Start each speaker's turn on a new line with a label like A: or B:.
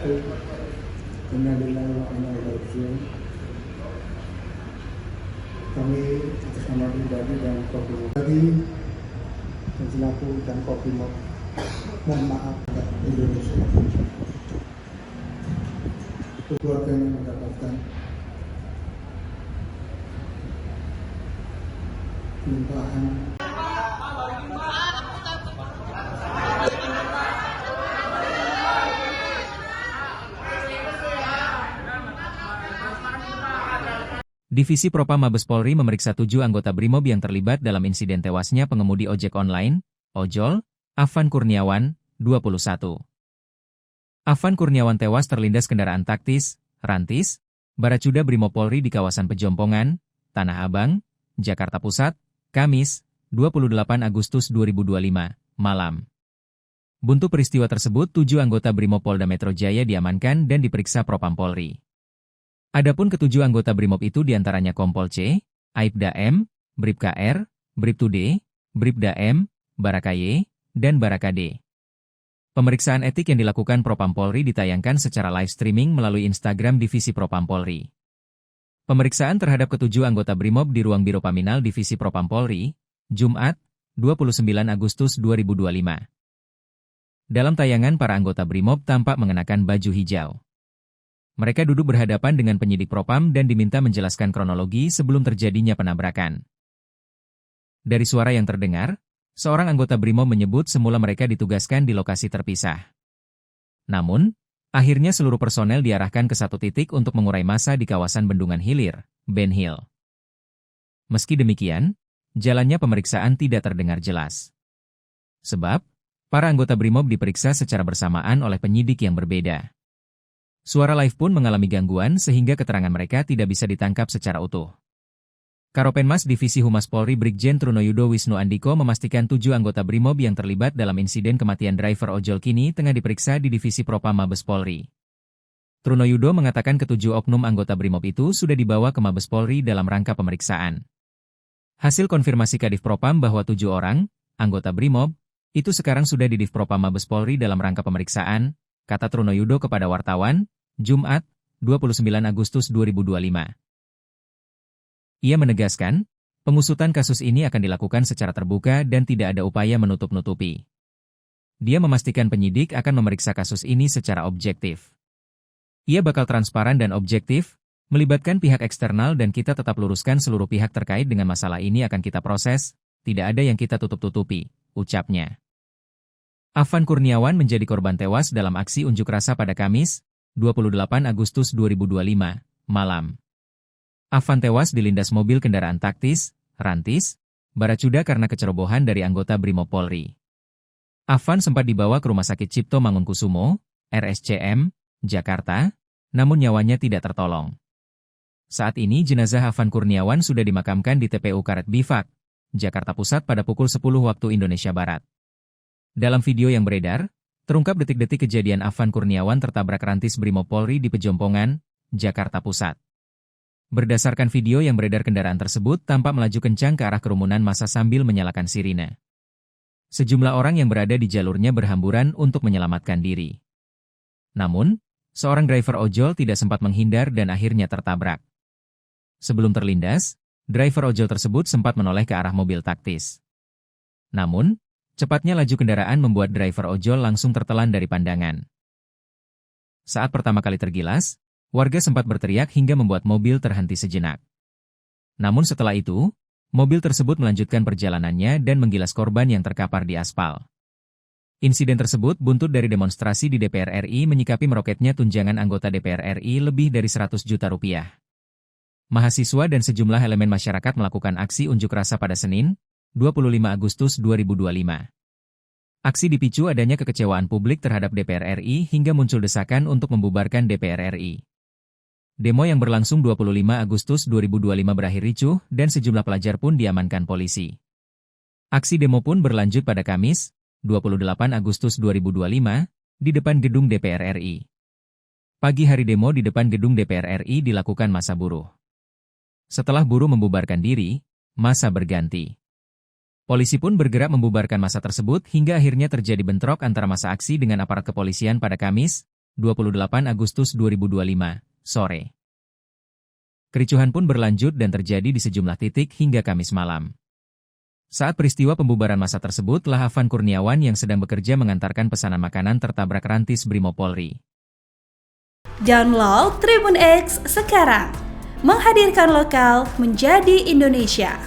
A: wabarakatuh. Innalillahi wa inna ilaihi raji'un. Kami atas nama pribadi dan Kopimob dan selaku dan Kopimob mohon maaf kepada Indonesia. Keluarga yang mendapatkan limpahan
B: Divisi Propam Mabes Polri memeriksa 7 anggota BRIMOB yang terlibat dalam insiden tewasnya pengemudi ojek online, ojol, Afan Kurniawan, 21. Afan Kurniawan tewas terlindas kendaraan taktis, rantis, Baracuda BRIMOB Polri di kawasan Pejompongan, Tanah Abang, Jakarta Pusat, Kamis, 28 Agustus 2025, malam. Buntu peristiwa tersebut 7 anggota BRIMOB Polda Metro Jaya diamankan dan diperiksa Propam Polri. Adapun ketujuh anggota BRIMOB itu diantaranya Kompol C, Aibda M, Bribka R, Bribtu D, Bribda M, Baraka Y, dan Baraka D. Pemeriksaan etik yang dilakukan Propam Polri ditayangkan secara live streaming melalui Instagram Divisi Propam Polri. Pemeriksaan terhadap ketujuh anggota BRIMOB di ruang Biro Paminal Divisi Propam Polri, Jumat, 29 Agustus 2025. Dalam tayangan para anggota BRIMOB tampak mengenakan baju hijau. Mereka duduk berhadapan dengan penyidik Propam dan diminta menjelaskan kronologi sebelum terjadinya penabrakan. Dari suara yang terdengar, seorang anggota BRIMOB menyebut semula mereka ditugaskan di lokasi terpisah. Namun, akhirnya seluruh personel diarahkan ke satu titik untuk mengurai massa di kawasan Bendungan Hilir, Ben Hill. Meski demikian, jalannya pemeriksaan tidak terdengar jelas. Sebab, para anggota BRIMOB diperiksa secara bersamaan oleh penyidik yang berbeda. Suara live pun mengalami gangguan sehingga keterangan mereka tidak bisa ditangkap secara utuh. Karopenmas Divisi Humas Polri Brigjen Trunoyudo Wisnu Andiko memastikan 7 anggota BRIMOB yang terlibat dalam insiden kematian driver ojol kini tengah diperiksa di Divisi Propam Mabes Polri. Trunoyudo mengatakan ketujuh oknum anggota BRIMOB itu sudah dibawa ke Mabes Polri dalam rangka pemeriksaan. Hasil konfirmasi Kadif Propam bahwa 7 orang, anggota BRIMOB, itu sekarang sudah di Div Propam Mabes Polri dalam rangka pemeriksaan, kata Trunoyudo kepada wartawan, Jumat, 29 Agustus 2025. Ia menegaskan, pengusutan kasus ini akan dilakukan secara terbuka dan tidak ada upaya menutup-nutupi. Dia memastikan penyidik akan memeriksa kasus ini secara objektif. Ia bakal transparan dan objektif, melibatkan pihak eksternal dan kita tetap luruskan seluruh pihak terkait dengan masalah ini akan kita proses, tidak ada yang kita tutup-tutupi, ucapnya. Afan Kurniawan menjadi korban tewas dalam aksi unjuk rasa pada Kamis, 28 Agustus 2025, malam. Afan tewas dilindas mobil kendaraan taktis, rantis, Baracuda karena kecerobohan dari anggota BRIMOB Polri. Afan sempat dibawa ke Rumah Sakit Cipto Mangunkusumo, RSCM, Jakarta, namun nyawanya tidak tertolong. Saat ini jenazah Afan Kurniawan sudah dimakamkan di TPU Karet Bifak, Jakarta Pusat pada pukul 10 waktu Indonesia Barat. Dalam video yang beredar, terungkap detik-detik kejadian Afan Kurniawan tertabrak rantis BRIMOB Polri di Pejompongan, Jakarta Pusat. Berdasarkan video yang beredar, kendaraan tersebut tampak melaju kencang ke arah kerumunan massa sambil menyalakan sirine. Sejumlah orang yang berada di jalurnya berhamburan untuk menyelamatkan diri. Namun, seorang driver ojol tidak sempat menghindar dan akhirnya tertabrak. Sebelum terlindas, driver ojol tersebut sempat menoleh ke arah mobil taktis. Namun, cepatnya laju kendaraan membuat driver ojol langsung tertelan dari pandangan. Saat pertama kali tergilas, warga sempat berteriak hingga membuat mobil terhenti sejenak. Namun setelah itu, mobil tersebut melanjutkan perjalanannya dan menggilas korban yang terkapar di aspal. Insiden tersebut buntut dari demonstrasi di DPR RI menyikapi meroketnya tunjangan anggota DPR RI lebih dari 100 juta rupiah. Mahasiswa dan sejumlah elemen masyarakat melakukan aksi unjuk rasa pada Senin, 25 Agustus 2025. Aksi dipicu adanya kekecewaan publik terhadap DPR RI hingga muncul desakan untuk membubarkan DPR RI. Demo yang berlangsung 25 Agustus 2025 berakhir ricuh dan sejumlah pelajar pun diamankan polisi. Aksi demo pun berlanjut pada Kamis, 28 Agustus 2025, di depan gedung DPR RI. Pagi hari demo di depan gedung DPR RI dilakukan massa buruh. Setelah buruh membubarkan diri, massa berganti. Polisi pun bergerak membubarkan massa tersebut hingga akhirnya terjadi bentrok antara massa aksi dengan aparat kepolisian pada Kamis, 28 Agustus 2025, sore. Kericuhan pun berlanjut dan terjadi di sejumlah titik hingga Kamis malam. Saat peristiwa pembubaran massa tersebut, Afan Kurniawan yang sedang bekerja mengantarkan pesanan makanan tertabrak rantis Brimo Polri.
C: Download Tribun X sekarang, menghadirkan lokal menjadi Indonesia.